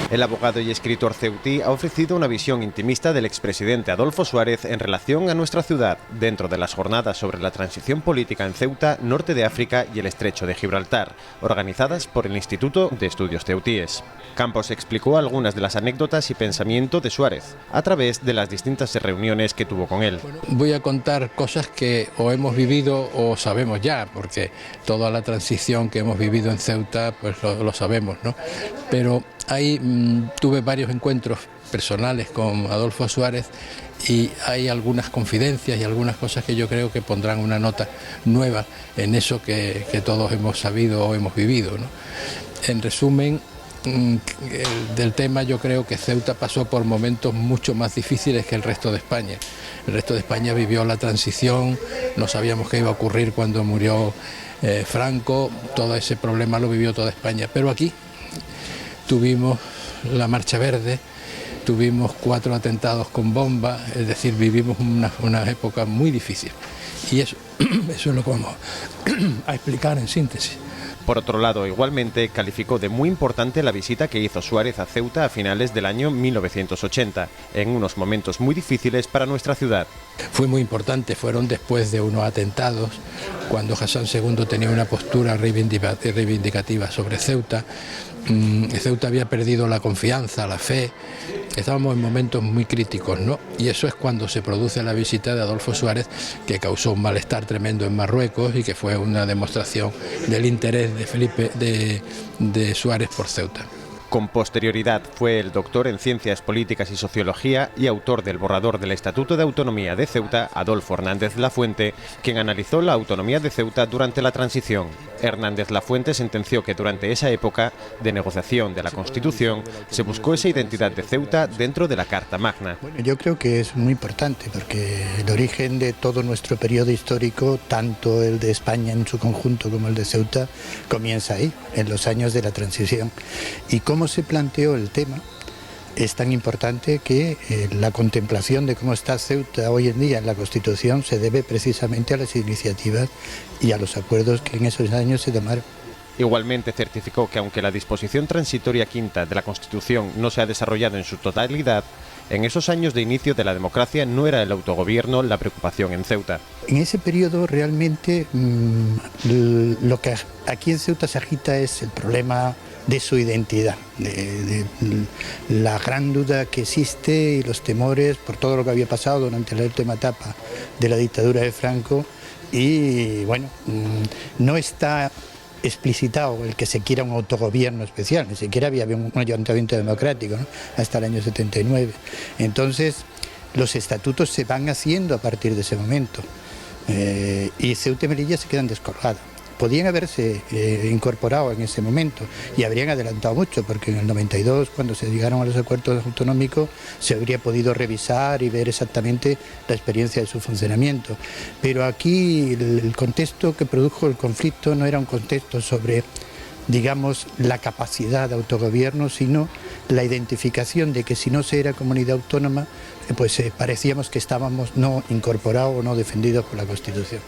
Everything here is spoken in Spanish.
El abogado y escritor ceutí ha ofrecido una visión intimista del expresidente Adolfo Suárez en relación a nuestra ciudad, dentro de las jornadas sobre la transición política en Ceuta, Norte de África y el Estrecho de Gibraltar, organizadas por el Instituto de Estudios Ceutíes. Campos explicó algunas de las anécdotas y pensamiento de Suárez, a través de las distintas reuniones que tuvo con él. Voy a contar cosas que o hemos vivido o sabemos ya, porque toda la transición que hemos vivido en Ceuta, pues lo sabemos, ¿no? Pero ahí tuve varios encuentros personales con Adolfo Suárez y hay algunas confidencias y algunas cosas que yo creo que pondrán una nota nueva en eso que todos hemos sabido o hemos vivido, ¿no? En resumen, del tema, yo creo que Ceuta pasó por momentos mucho más difíciles que el resto de España. El resto de España vivió la transición, no sabíamos qué iba a ocurrir cuando murió Franco, todo ese problema lo vivió toda España, pero aquí tuvimos la Marcha Verde, tuvimos 4 atentados con bomba, es decir, vivimos una época muy difícil y eso es lo que vamos a explicar en síntesis. Por otro lado, igualmente, calificó de muy importante la visita que hizo Suárez a Ceuta a finales del año 1980, en unos momentos muy difíciles para nuestra ciudad. Fue muy importante, fueron después de unos atentados, cuando Hassan II tenía una postura reivindicativa sobre Ceuta. Ceuta había perdido la confianza, la fe, estábamos en momentos muy críticos, ¿no? Y eso es cuando se produce la visita de Adolfo Suárez, que causó un malestar tremendo en Marruecos y que fue una demostración del interés de Suárez por Ceuta. Con posterioridad fue el doctor en Ciencias Políticas y Sociología y autor del borrador del Estatuto de Autonomía de Ceuta, Adolfo Hernández Lafuente, quien analizó la autonomía de Ceuta durante la transición. Hernández Lafuente sentenció que durante esa época de negociación de la Constitución se buscó esa identidad de Ceuta dentro de la Carta Magna. Bueno, yo creo que es muy importante porque el origen de todo nuestro periodo histórico, tanto el de España en su conjunto como el de Ceuta, comienza ahí, en los años de la transición. Y cómo se planteó el tema es tan importante que la contemplación de cómo está Ceuta hoy en día en la Constitución se debe precisamente a las iniciativas y a los acuerdos que en esos años se tomaron. Igualmente certificó que aunque la disposición transitoria quinta de la Constitución no se ha desarrollado en su totalidad, en esos años de inicio de la democracia no era el autogobierno la preocupación en Ceuta. En ese periodo realmente lo que aquí en Ceuta se agita es el problema de su identidad, de la gran duda que existe y los temores por todo lo que había pasado durante la última etapa de la dictadura de Franco y bueno, no está explicitado el que se quiera un autogobierno especial, ni siquiera había un ayuntamiento democrático, ¿no? Hasta el año 79. Entonces los estatutos se van haciendo a partir de ese momento y Ceuta y Melilla se quedan descolgados. Podían haberse incorporado en ese momento y habrían adelantado mucho, porque en el 92, cuando se llegaron a los acuerdos autonómicos, se habría podido revisar y ver exactamente la experiencia de su funcionamiento. Pero aquí el contexto que produjo el conflicto no era un contexto sobre, digamos, la capacidad de autogobierno, sino la identificación de que si no se era comunidad autónoma, pues parecíamos que estábamos no incorporados o no defendidos por la Constitución.